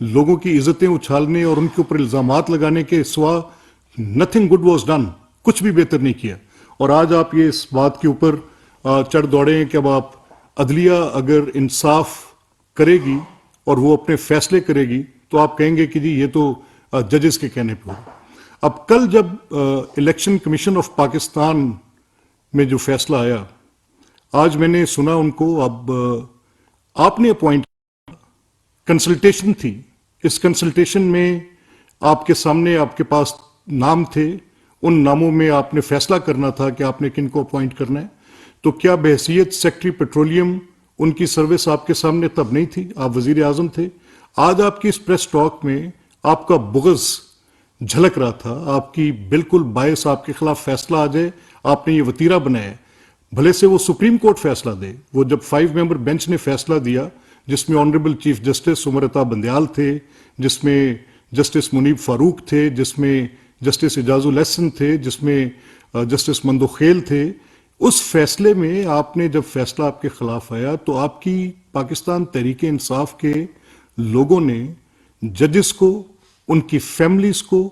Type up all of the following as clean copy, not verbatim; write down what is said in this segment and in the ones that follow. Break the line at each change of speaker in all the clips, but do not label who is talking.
لوگوں کی عزتیں اچھالنے اور ان کے اوپر الزامات لگانے کے سوا نتھنگ گڈ واز ڈن، کچھ بھی بہتر نہیں کیا. اور آج آپ یہ اس بات کے اوپر چڑھ دوڑے ہیں کہ اب آپ عدلیہ اگر انصاف کرے گی اور وہ اپنے فیصلے کرے گی تو آپ کہیں گے کہ جی یہ تو ججز کے کہنے پہ ہو. اب کل جب الیکشن کمیشن آف پاکستان میں جو فیصلہ آیا، آج میں نے سنا ان کو، اب آپ نے اپوائنٹ، کنسلٹیشن تھی، اس کنسلٹیشن میں آپ کے سامنے آپ کے پاس نام تھے، ان ناموں میں آپ نے فیصلہ کرنا تھا کہ آپ نے کن کو اپوائنٹ کرنا ہے. تو کیا بحیثیت سیکٹری پیٹرولیم ان کی سروس آپ کے سامنے تب نہیں تھی؟ آپ وزیر اعظم تھے. آج آپ کی اس پریس ٹاک میں آپ کا بغض جھلک رہا تھا، آپ کی بالکل باعث آپ کے خلاف فیصلہ آ جائے، آپ نے یہ وتیرہ بنایا ہے. بھلے سے وہ سپریم کورٹ فیصلہ دے. وہ جب 5 ممبر بینچ نے فیصلہ دیا جس میں honourable chief justice Umar Ata Bandial تھے، جس میں جسٹس منیب فاروق تھے، جس میں جسٹس اعجاز الاحسن تھے، جس میں جسٹس مندوخیل تھے، اس فیصلے میں آپ نے جب فیصلہ آپ کے خلاف آیا تو آپ کی پاکستان تحریک انصاف کے لوگوں نے ججز کو، ان کی فیملیز کو،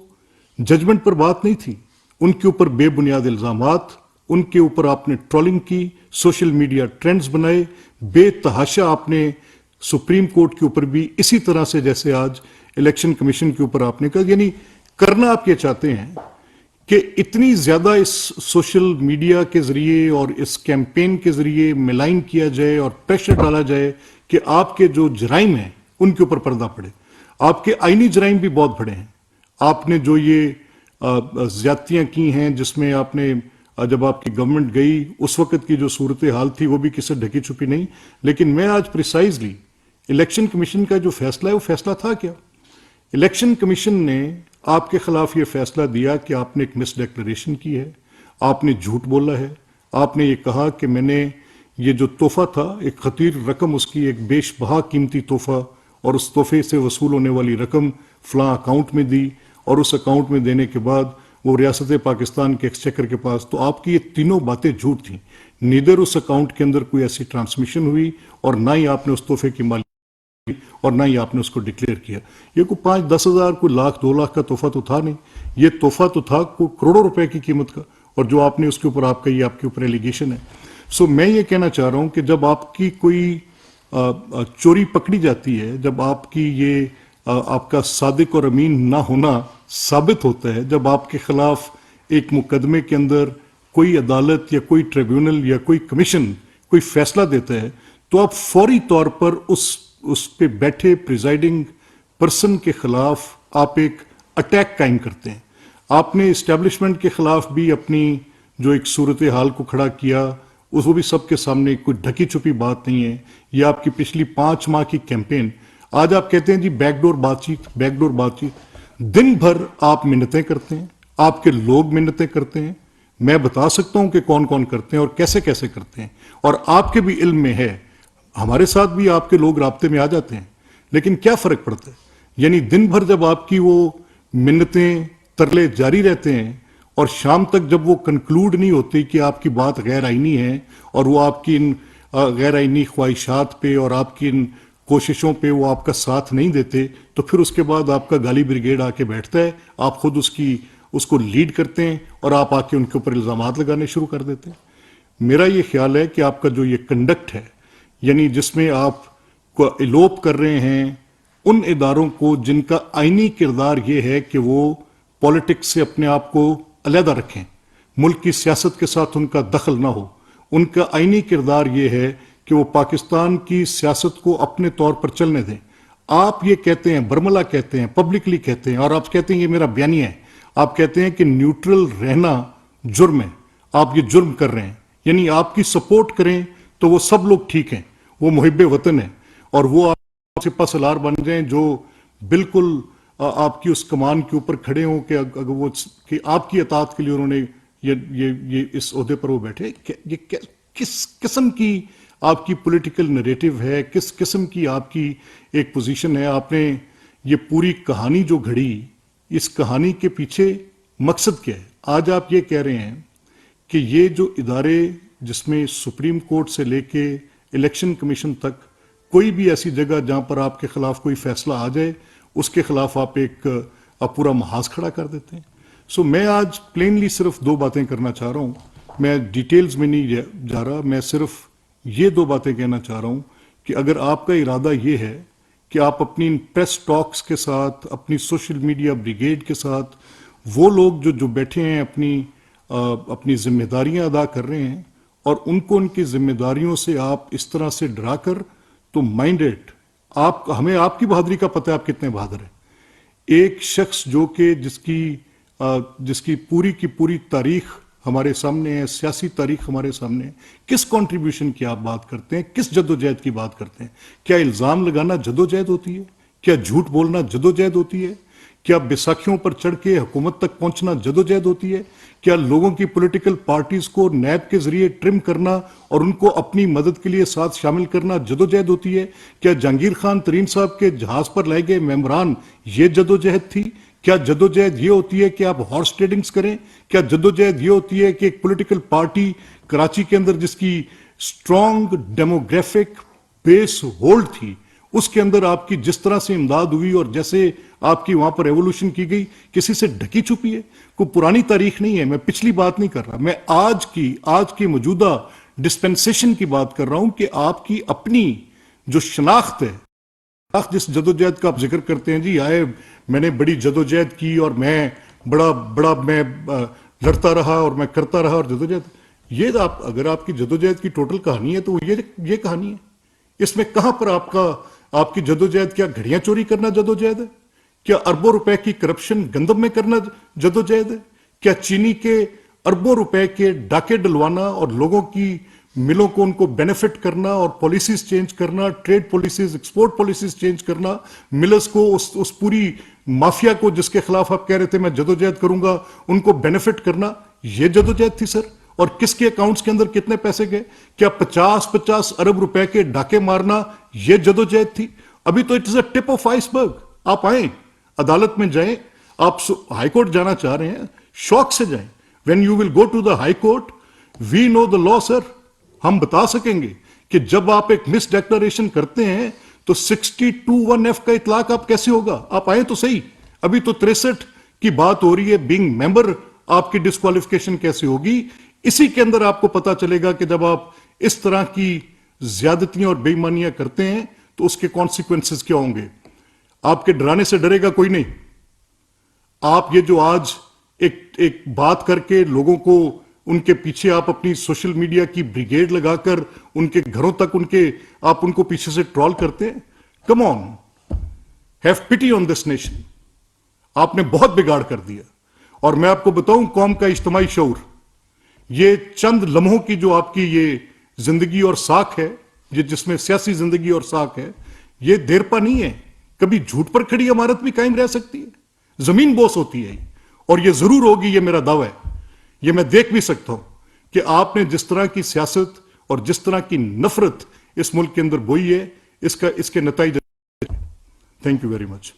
ججمنٹ پر بات نہیں تھی، ان کے اوپر بے بنیاد الزامات، ان کے اوپر آپ نے ٹرولنگ کی، سوشل میڈیا ٹرینڈز بنائے، بے تحاشا آپ نے سپریم کورٹ کے اوپر بھی اسی طرح سے جیسے آج الیکشن کمیشن کے اوپر آپ نے کہا. یعنی کرنا آپ یہ چاہتے ہیں کہ اتنی زیادہ اس سوشل میڈیا کے ذریعے اور اس کیمپین کے ذریعے ملائن کیا جائے اور پریشر ڈالا جائے کہ آپ کے جو جرائم ہیں ان کے اوپر پردہ پڑے. آپ کے آئینی جرائم بھی بہت بڑے ہیں. آپ نے جو یہ زیادتیاں کی ہیں جس میں آپ نے جب آپ کی گورنمنٹ گئی اس وقت کی جو صورتحال تھی وہ بھی کسی ڈھکی چھپی نہیں. لیکن میں آج پریسائزلی الیکشن کمیشن کا جو فیصلہ ہے وہ فیصلہ تھا کیا؟ الیکشن کمیشن نے آپ کے خلاف یہ فیصلہ دیا کہ آپ نے ایک مس ڈیکلریشن کی ہے، آپ نے جھوٹ بولا ہے، آپ نے یہ کہا کہ میں نے یہ جو تحفہ تھا، ایک خطیر رقم، اس کی ایک بیش بہا قیمتی تحفہ، اور اس تحفے سے وصول ہونے والی رقم فلاں اکاؤنٹ میں دی، اور اس اکاؤنٹ میں دینے کے بعد وہ ریاست پاکستان کے ایکسچیکر کے پاس. تو آپ کی یہ تینوں باتیں جھوٹ تھیں. نیدر اس اکاؤنٹ کے اندر کوئی ایسی ٹرانسمیشن ہوئی اور نہ ہی آپ نے اس تحفے کی مالی اور نہ ہی آپ نے اس کو ڈکلیئر کیا. یہ کوئی 5-10 ہزار، کوئی لاکھ 2 لاکھ کا تحفہ تو تھا نہیں، یہ تحفہ تو تھا کوئی کروڑوں روپے کی قیمت کا. اور جو آپ نے اس کے اوپر آپ کا یہ آپ کے اوپر ایلیگیشن ہے. سو میں یہ کہنا چاہ رہا ہوں کہ جب آپ کی کوئی چوری پکڑی جاتی ہے، جب آپ کی یہ آپ کا صادق اور امین نہ ہونا ثابت ہوتا ہے، جب آپ کے خلاف ایک مقدمے کے اندر کوئی عدالت یا کوئی ٹریبیونل یا کوئی کمیشن کوئی فیصلہ دیتا ہے، تو آپ فوری طور پر اس پہ بیٹھے پریزائڈنگ پرسن کے خلاف آپ ایک اٹیک قائم کرتے ہیں. آپ نے اسٹیبلشمنٹ کے خلاف بھی اپنی جو ایک صورتحال کو کھڑا کیا، اس وہ بھی سب کے سامنے، کوئی ڈھکی چھپی بات نہیں ہے. یہ آپ کی پچھلی 5 ماہ کی کیمپین. آج آپ کہتے ہیں جی بیک ڈور بات چیت، بیک ڈور بات چیت. دن بھر آپ منتیں کرتے ہیں، آپ کے لوگ منتیں کرتے ہیں. میں بتا سکتا ہوں کہ کون کون کرتے ہیں اور کیسے کیسے کرتے ہیں، اور آپ کے بھی علم میں ہے. ہمارے ساتھ بھی آپ کے لوگ رابطے میں آ جاتے ہیں. لیکن کیا فرق پڑتا ہے؟ یعنی دن بھر جب آپ کی وہ منتیں ترلے جاری رہتے ہیں اور شام تک جب وہ کنکلوڈ نہیں ہوتی کہ آپ کی بات غیر آئینی ہے اور وہ آپ کی ان غیر آئینی خواہشات پہ اور آپ کی ان کوششوں پہ وہ آپ کا ساتھ نہیں دیتے، تو پھر اس کے بعد آپ کا گالی بریگیڈ آ کے بیٹھتا ہے، آپ خود اس کو لیڈ کرتے ہیں اور آپ آ کے ان کے اوپر الزامات لگانے شروع کر دیتے ہیں. میرا یہ خیال ہے کہ آپ کا جو یہ کنڈکٹ ہے، یعنی جس میں آپ کو الوپ کر رہے ہیں ان اداروں کو جن کا آئینی کردار یہ ہے کہ وہ پولیٹکس سے اپنے آپ کو علیحدہ رکھیں، ملک کی سیاست کے ساتھ ان کا دخل نہ ہو. ان کا آئینی کردار یہ ہے کہ وہ پاکستان کی سیاست کو اپنے طور پر چلنے دیں. آپ یہ کہتے ہیں، برملا کہتے ہیں، پبلکلی کہتے ہیں، اور آپ کہتے ہیں یہ میرا بیانیہ ہے، آپ کہتے ہیں کہ نیوٹرل رہنا جرم ہے. آپ یہ جرم کر رہے ہیں. یعنی آپ کی سپورٹ کریں تو وہ سب لوگ ٹھیک ہیں، وہ محب وطن ہیں، اور وہ آپ سپہ سالار بن جائیں جو بالکل آپ کی اس کمان کے اوپر کھڑے ہوں کہ اگر وہ کہ آپ کی اطاعت کے لیے انہوں نے یہ اس عہدے پر وہ بیٹھے. یہ کس قسم کی آپ کی پولیٹیکل نریٹو ہے، کس قسم کی آپ کی ایک پوزیشن ہے؟ آپ نے یہ پوری کہانی جو گھڑی، اس کہانی کے پیچھے مقصد کیا ہے؟ آج آپ یہ کہہ رہے ہیں کہ یہ جو ادارے جس میں سپریم کورٹ سے لے کے الیکشن کمیشن تک کوئی بھی ایسی جگہ جہاں پر آپ کے خلاف کوئی فیصلہ آ جائے اس کے خلاف آپ پورا محاذ کھڑا کر دیتے ہیں. سو میں آج پلینلی صرف دو باتیں کرنا چاہ رہا ہوں, میں ڈیٹیلز میں نہیں جا رہا, میں صرف یہ دو باتیں کہنا چاہ رہا ہوں کہ اگر آپ کا ارادہ یہ ہے کہ آپ اپنی پریس ٹاکس کے ساتھ, اپنی سوشل میڈیا بریگیڈ کے ساتھ, وہ لوگ جو بیٹھے ہیں اپنی ذمہ داریاں ادا کر رہے ہیں اور ان کو ان کی ذمہ داریوں سے آپ اس طرح سے ڈرا کر, تو مائنڈ اٹ, ہمیں آپ کی بہادری کا پتہ ہے آپ کتنے بہادر ہیں. ایک شخص جو کہ جس کی پوری تاریخ ہمارے سامنے ہے, سیاسی تاریخ ہمارے سامنے ہے, کس کنٹریبیوشن کی آپ بات کرتے ہیں, کس جدوجہد کی بات کرتے ہیں؟ کیا الزام لگانا جدوجہد ہوتی ہے؟ کیا جھوٹ بولنا جدوجہد ہوتی ہے؟ کیا بیساکھیوں پر چڑھ کے حکومت تک پہنچنا جدوجہد ہوتی ہے؟ کیا لوگوں کی پولیٹیکل پارٹیز کو نیب کے ذریعے ٹرم کرنا اور ان کو اپنی مدد کے لیے ساتھ شامل کرنا جدوجہد ہوتی ہے؟ کیا جہانگیر خان ترین صاحب کے جہاز پر لائے گئے ممبران یہ جدوجہد تھی؟ کیا جدوجہد یہ ہوتی ہے کہ آپ ہارس ٹریڈنگز کریں؟ کیا جدوجہد یہ ہوتی ہے کہ ایک پولیٹیکل پارٹی کراچی کے اندر جس کی سٹرونگ ڈیموگرافک بیس ہولڈ تھی, اس کے اندر آپ کی جس طرح سے امداد ہوئی اور جیسے آپ کی وہاں پر ایوولوشن کی گئی, کسی سے ڈھکی چھپی ہے؟ کوئی پرانی تاریخ نہیں ہے, میں پچھلی بات نہیں کر رہا, میں آج کی موجودہ ڈسپنسیشن کی بات کر رہا ہوں کہ آپ کی اپنی جو شناخت ہے, جس جدوجہد کا آپ ذکر کرتے ہیں, جی میں نے بڑی جدوجہد کی اور میں بڑا میں لڑتا رہا اور میں کرتا رہا اور جدوجہد, یہ اگر آپ کی جدوجہد کی ٹوٹل کہانی ہے تو یہ کہانی ہے. اس میں کہاں پر آپ کی جدوجہد, کیا گھڑیاں چوری کرنا جدوجہد ہے؟ کیا اربوں روپے کی کرپشن گندم میں کرنا جدوجہد ہے؟ کیا چینی کے اربوں روپے کے ڈاکے ڈلوانا اور لوگوں کی ملوں کو ان کو بینیفٹ کرنا اور پالیسیز چینج کرنا, trade policies, export policies change کرنا, ملرز کو اس پوری مافیا کو جس کے خلاف آپ کہہ رہے تھے میں جدوجہد کروں گا ان کو بینیفٹ کرنا, یہ جدوجہد تھی سر؟ اور کس کے اکاؤنٹس کے اندر کتنے پیسے گئے؟ کیا 50 ارب روپے کے ڈاکے مارنا یہ جدوجہد تھی؟ ابھی تو it is a tip of ice برگ. آپ آئیں, عدالت میں جائیں, آپ ہائی کورٹ جانا چاہ رہے ہیں, شوق سے جائیں. When you will go to the high court, we know the law sir. ہم بتا سکیں گے کہ جب آپ ایک مس ڈیکلریشن کرتے ہیں تو 62(1)(f) کا اطلاق آپ کیسے ہوگا؟ آپ آئیں تو صحیح. ابھی تو 63 کی بات ہو رہی ہے, بینگ ممبر آپ کی ڈسکوالیفیکیشن کیسے ہوگی؟ اسی کے اندر آپ کو پتا چلے گا کہ جب آپ اس طرح کی زیادتیاں اور بے ایمانیاں کرتے ہیں تو اس کے کانسیکوینسز کیا ہوں گے. آپ کے ڈرانے سے ڈرے گا کوئی نہیں. آپ یہ جو آج ایک بات کر کے لوگوں کو ان کے پیچھے آپ اپنی سوشل میڈیا کی بریگیڈ لگا کر ان کے گھروں تک آپ ان کو پیچھے سے ٹرول کرتے ہیں, کم آن, ہیو پٹی آن دس نیشن. آپ نے بہت بگاڑ کر دیا. اور میں آپ کو بتاؤں, قوم کا اجتماعی شعور, یہ چند لمحوں کی جو آپ کی یہ زندگی اور ساکھ ہے, جس میں سیاسی زندگی اور ساکھ ہے, یہ دیر پا نہیں ہے. کبھی جھوٹ پر کھڑی عمارت بھی قائم رہ سکتی ہے, زمین بوس ہوتی ہے, اور یہ ضرور ہوگی, یہ میرا دعویٰ ہے. یہ میں دیکھ بھی سکتا ہوں کہ آپ نے جس طرح کی سیاست اور جس طرح کی نفرت اس ملک کے اندر بوئی ہے, اس کے نتائج. Thank you very much.